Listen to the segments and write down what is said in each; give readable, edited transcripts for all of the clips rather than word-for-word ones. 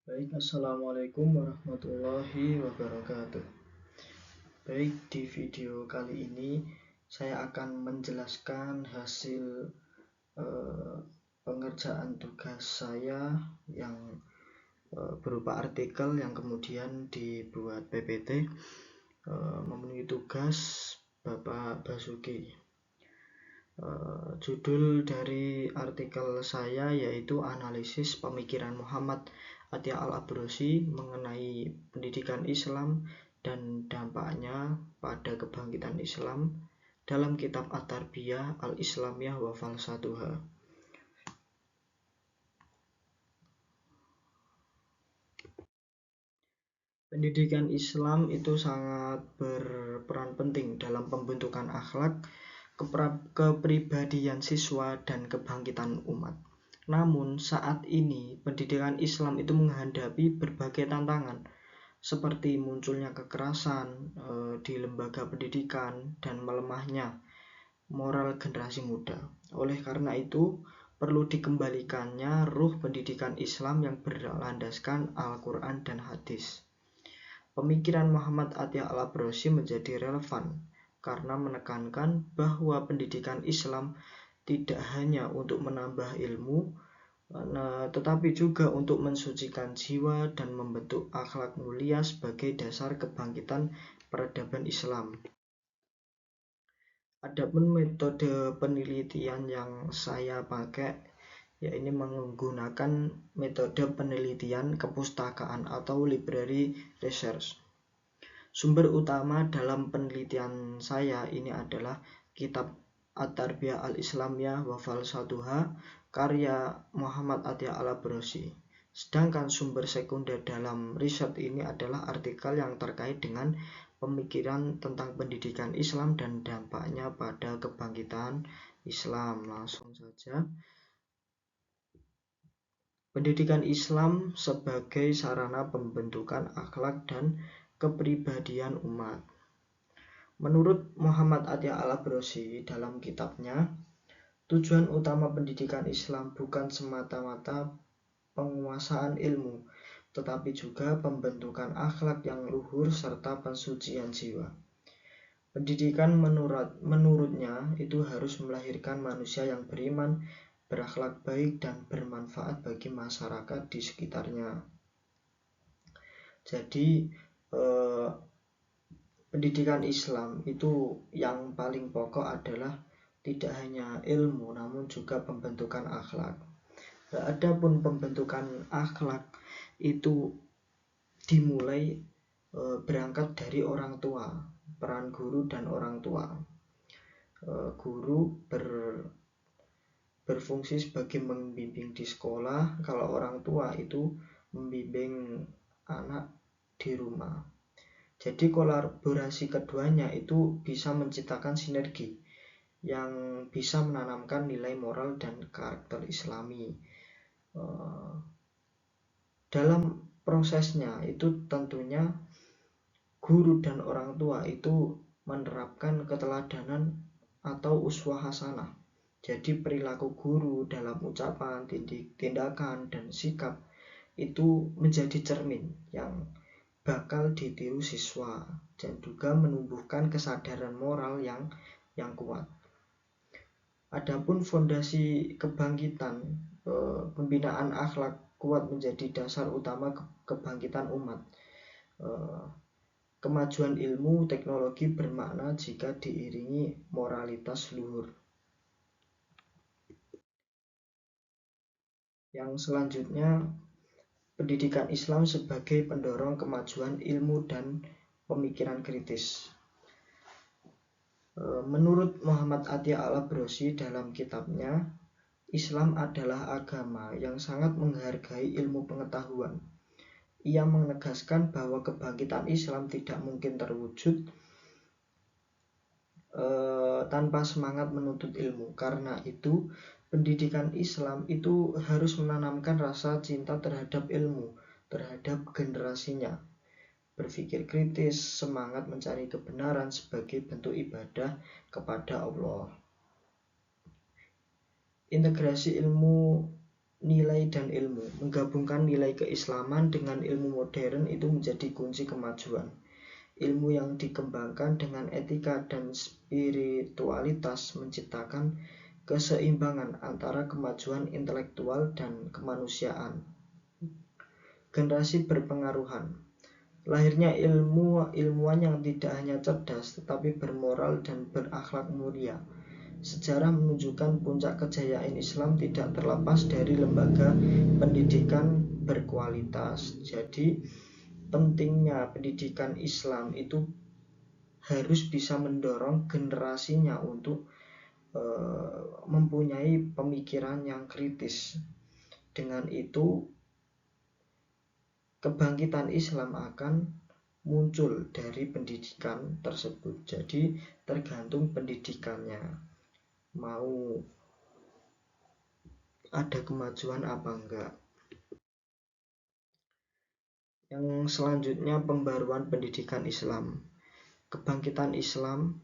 Baik, Assalamualaikum warahmatullahi wabarakatuh. Baik, di video kali ini saya akan menjelaskan hasil pengerjaan tugas saya yang berupa artikel yang kemudian dibuat PPT memenuhi tugas Bapak Basuki. Judul dari artikel saya yaitu analisis pemikiran Muhammad Atia Al-Abrosy mengenai pendidikan Islam dan dampaknya pada kebangkitan Islam dalam kitab At-Tarbiyah Al-Islamiyah wa Falsatuha. Pendidikan Islam itu sangat berperan penting dalam pembentukan akhlak, kepribadian siswa, dan kebangkitan umat. Namun saat ini pendidikan Islam itu menghadapi berbagai tantangan seperti munculnya kekerasan di lembaga pendidikan dan melemahnya moral generasi muda. Oleh karena itu perlu dikembalikannya ruh pendidikan Islam yang berlandaskan Al-Quran dan hadis. Pemikiran Muhammad Atia Al-Abrosy menjadi relevan karena menekankan bahwa pendidikan Islam tidak hanya untuk menambah ilmu, tetapi juga untuk mensucikan jiwa dan membentuk akhlak mulia sebagai dasar kebangkitan peradaban Islam. Adapun metode penelitian yang saya pakai yaitu menggunakan metode penelitian kepustakaan atau library research. Sumber utama dalam penelitian saya ini adalah kitab At-Tarbiyah Al-Islamiyah wa Falsatuha karya Muhammad Atia Al-Abrosy. Sedangkan sumber sekunder dalam riset ini adalah artikel yang terkait dengan pemikiran tentang pendidikan Islam dan dampaknya pada kebangkitan Islam. Langsung saja. Pendidikan Islam sebagai sarana pembentukan akhlak dan kepribadian umat. Menurut Muhammad Atia Al-Abrosy dalam kitabnya, tujuan utama pendidikan Islam bukan semata-mata penguasaan ilmu, tetapi juga pembentukan akhlak yang luhur serta pensucian jiwa. Pendidikan menurutnya itu harus melahirkan manusia yang beriman, berakhlak baik, dan bermanfaat bagi masyarakat di sekitarnya. Jadi pendidikan Islam itu yang paling pokok adalah tidak hanya ilmu namun juga pembentukan akhlak. Adapun pembentukan akhlak itu dimulai berangkat dari orang tua, peran guru dan orang tua. Guru berfungsi sebagai membimbing di sekolah, kalau orang tua itu membimbing anak di rumah. Jadi kolaborasi keduanya itu bisa menciptakan sinergi yang bisa menanamkan nilai moral dan karakter Islami. Dalam prosesnya itu tentunya guru dan orang tua itu menerapkan keteladanan atau uswah hasanah. Jadi perilaku guru dalam ucapan, tindakan, dan sikap itu menjadi cermin yang bakal ditiru siswa dan juga menumbuhkan kesadaran moral yang kuat. Adapun fondasi kebangkitan, pembinaan akhlak kuat menjadi dasar utama kebangkitan umat. Kemajuan ilmu teknologi bermakna jika diiringi moralitas luhur. Yang selanjutnya, pendidikan Islam sebagai pendorong kemajuan ilmu dan pemikiran kritis. Menurut Muhammad Atia Al-Abrosy dalam kitabnya, Islam adalah agama yang sangat menghargai ilmu pengetahuan. Ia menegaskan bahwa kebangkitan Islam tidak mungkin terwujud tanpa semangat menuntut ilmu. Karena itu, pendidikan Islam itu harus menanamkan rasa cinta terhadap ilmu, terhadap generasinya, berpikir kritis, semangat mencari kebenaran sebagai bentuk ibadah kepada Allah. Integrasi ilmu nilai dan ilmu. Menggabungkan nilai keislaman dengan ilmu modern itu menjadi kunci kemajuan. Ilmu yang dikembangkan dengan etika dan spiritualitas menciptakan keseimbangan antara kemajuan intelektual dan kemanusiaan. Generasi berpengaruhan. Lahirnya ilmuwan yang tidak hanya cerdas tetapi bermoral dan berakhlak mulia. Sejarah menunjukkan puncak kejayaan Islam tidak terlepas dari lembaga pendidikan berkualitas. Jadi pentingnya pendidikan Islam itu harus bisa mendorong generasinya untuk mempunyai pemikiran yang kritis. Dengan itu kebangkitan Islam akan muncul dari pendidikan tersebut. Jadi tergantung pendidikannya, mau ada kemajuan apa enggak. Yang selanjutnya, pembaruan pendidikan Islam. Kebangkitan Islam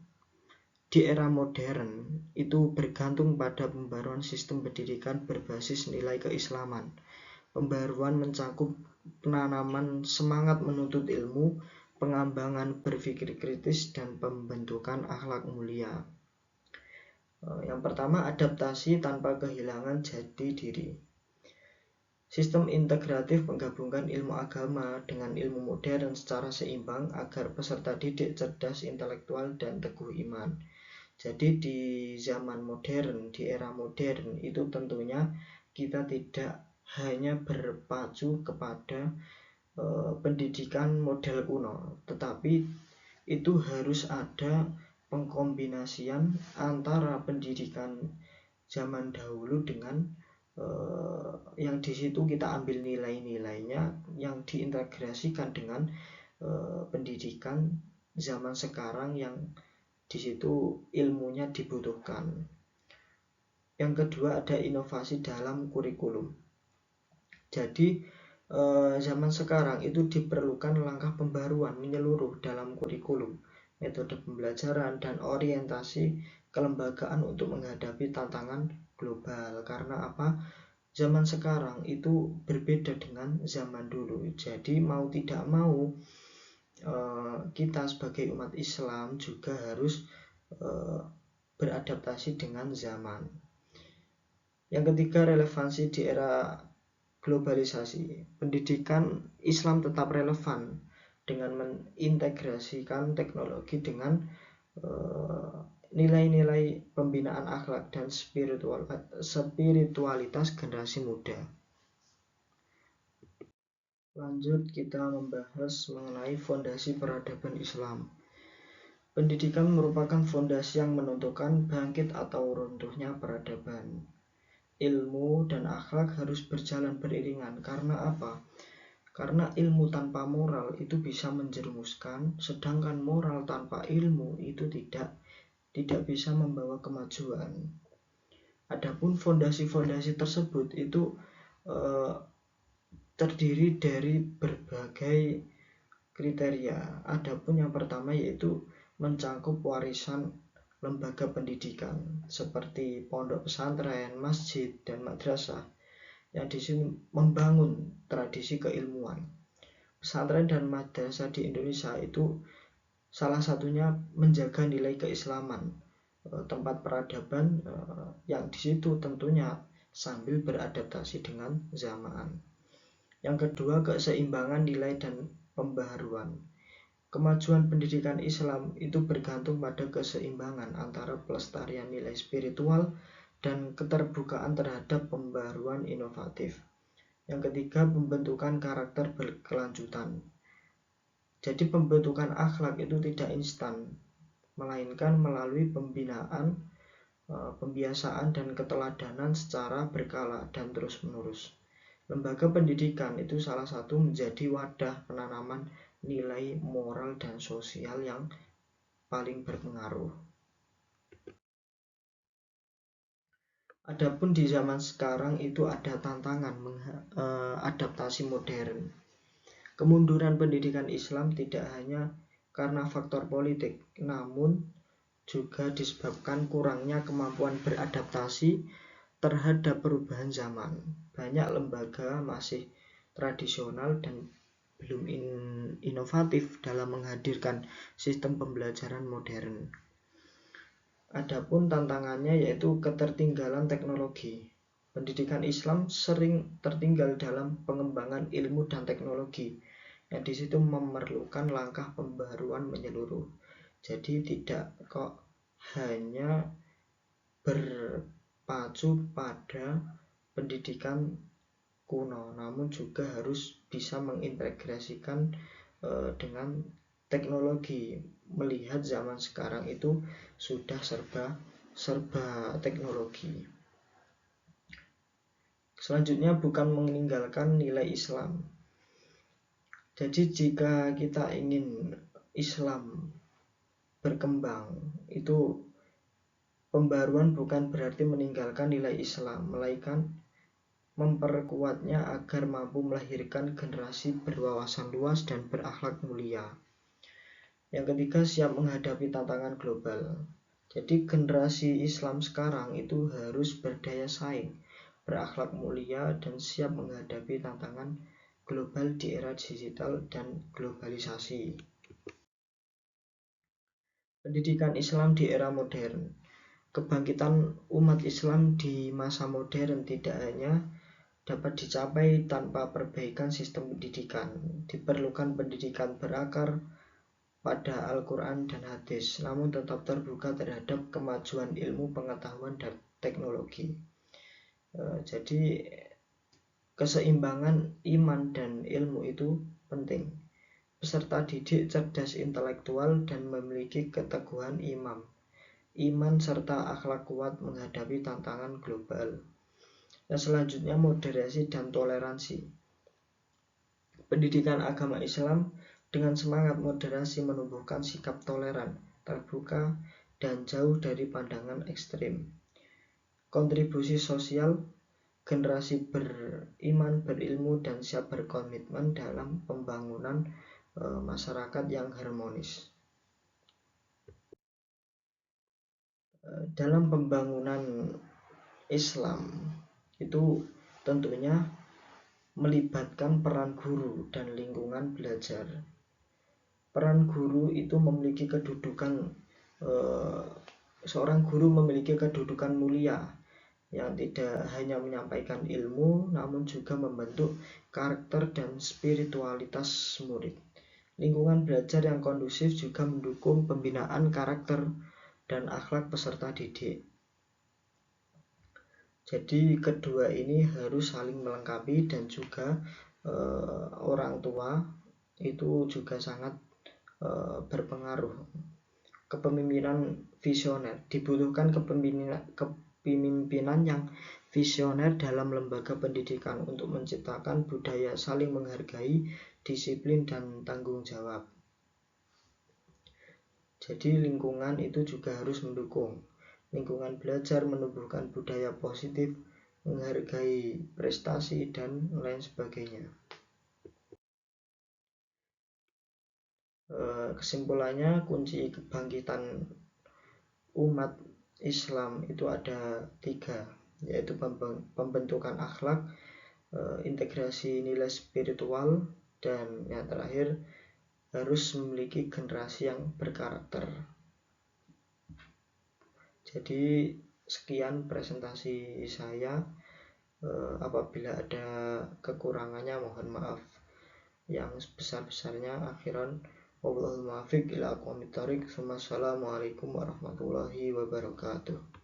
di era modern itu bergantung pada pembaruan sistem pendidikan berbasis nilai keislaman. Pembaruan mencakup penanaman semangat menuntut ilmu, pengembangan berpikir kritis, dan pembentukan akhlak mulia. Yang pertama, adaptasi tanpa kehilangan jati diri. Sistem integratif menggabungkan ilmu agama dengan ilmu modern secara seimbang agar peserta didik cerdas, intelektual, dan teguh iman. Jadi di zaman modern, di era modern itu tentunya kita tidak hanya berpacu kepada pendidikan model kuno, tetapi itu harus ada pengkombinasian antara pendidikan zaman dahulu dengan yang di situ kita ambil nilai-nilainya yang diintegrasikan dengan pendidikan zaman sekarang yang di situ ilmunya dibutuhkan. Yang kedua, ada inovasi dalam kurikulum. Jadi zaman sekarang itu diperlukan langkah pembaruan menyeluruh dalam kurikulum, metode pembelajaran, dan orientasi kelembagaan untuk menghadapi tantangan global. Karena apa? Zaman sekarang itu berbeda dengan zaman dulu. Jadi mau tidak mau kita sebagai umat Islam juga harus beradaptasi dengan zaman. Yang ketiga, relevansi di era globalisasi. Pendidikan Islam tetap relevan dengan mengintegrasikan teknologi dengan nilai-nilai pembinaan akhlak dan spiritualitas generasi muda. Lanjut, kita membahas mengenai fondasi peradaban Islam. Pendidikan merupakan fondasi yang menentukan bangkit atau runtuhnya peradaban. Ilmu dan akhlak harus berjalan beriringan. Karena apa? Karena ilmu tanpa moral itu bisa menjerumuskan, sedangkan moral tanpa ilmu itu tidak bisa membawa kemajuan. Adapun fondasi-fondasi tersebut itu terdiri dari berbagai kriteria. Adapun yang pertama yaitu mencakup warisan lembaga pendidikan seperti pondok pesantren, masjid, dan madrasah yang di sini membangun tradisi keilmuan. Pesantren dan madrasah di Indonesia itu salah satunya menjaga nilai keislaman, tempat peradaban yang di situ tentunya sambil beradaptasi dengan zaman. Yang kedua, keseimbangan nilai dan pembaharuan. Kemajuan pendidikan Islam itu bergantung pada keseimbangan antara pelestarian nilai spiritual dan keterbukaan terhadap pembaruan inovatif. Yang ketiga, pembentukan karakter berkelanjutan. Jadi pembentukan akhlak itu tidak instan, melainkan melalui pembinaan, pembiasaan, dan keteladanan secara berkala dan terus-menerus. Lembaga pendidikan itu salah satu menjadi wadah penanaman nilai moral dan sosial yang paling berpengaruh. Adapun di zaman sekarang itu ada tantangan adaptasi modern. Kemunduran pendidikan Islam tidak hanya karena faktor politik, namun juga disebabkan kurangnya kemampuan beradaptasi terhadap perubahan zaman. banyak lembaga masih tradisional dan belum inovatif dalam menghadirkan sistem pembelajaran modern. Adapun tantangannya yaitu ketertinggalan teknologi. Pendidikan Islam sering tertinggal dalam pengembangan ilmu dan teknologi, yang di situ memerlukan langkah pembaruan menyeluruh. Jadi tidak kok hanya berpacu pada pendidikan kuno, namun juga harus bisa mengintegrasikan dengan teknologi, melihat zaman sekarang itu sudah serba teknologi. Selanjutnya bukan meninggalkan nilai Islam. Jadi jika kita ingin Islam berkembang, itu pembaruan bukan berarti meninggalkan nilai Islam, melainkan memperkuatnya agar mampu melahirkan generasi berwawasan luas dan berakhlak mulia. Yang ketiga, siap menghadapi tantangan global. Jadi generasi Islam sekarang itu harus berdaya saing, berakhlak mulia, dan siap menghadapi tantangan global di era digital dan globalisasi. Pendidikan Islam di era modern. Kebangkitan umat Islam di masa modern tidak hanya dapat dicapai tanpa perbaikan sistem pendidikan. Diperlukan pendidikan berakar pada Al-Quran dan hadis, namun tetap terbuka terhadap kemajuan ilmu, pengetahuan, dan teknologi. Jadi keseimbangan iman dan ilmu itu penting. Peserta didik cerdas intelektual dan memiliki keteguhan iman serta akhlak kuat menghadapi tantangan global. Dan selanjutnya, moderasi dan toleransi. Pendidikan agama Islam dengan semangat moderasi menumbuhkan sikap toleran, terbuka, dan jauh dari pandangan ekstrim. Kontribusi sosial, generasi beriman, berilmu, dan siap berkomitmen dalam pembangunan masyarakat yang harmonis. Dalam pembangunan Islam itu tentunya melibatkan peran guru dan lingkungan belajar. Peran guru itu memiliki kedudukan, seorang guru memiliki kedudukan mulia yang tidak hanya menyampaikan ilmu, namun juga membentuk karakter dan spiritualitas murid. Lingkungan belajar yang kondusif juga mendukung pembinaan karakter dan akhlak peserta didik. Jadi kedua ini harus saling melengkapi, dan juga orang tua itu juga sangat berpengaruh. Kepemimpinan visioner. Dibutuhkan kepemimpinan yang visioner dalam lembaga pendidikan untuk menciptakan budaya saling menghargai, disiplin, dan tanggung jawab. Jadi lingkungan itu juga harus mendukung. Lingkungan belajar menumbuhkan budaya positif, menghargai prestasi, dan lain sebagainya. Kesimpulannya, kunci kebangkitan umat Islam itu ada 3, yaitu pembentukan akhlak, integrasi nilai spiritual, dan yang terakhir harus memiliki generasi yang berkarakter. Jadi sekian presentasi saya. Apabila ada kekurangannya mohon maaf yang sebesar-besarnya. Akhiran wallahul muwaffiq ila aqwamit thoriq. Wassalamualaikum warahmatullahi wabarakatuh.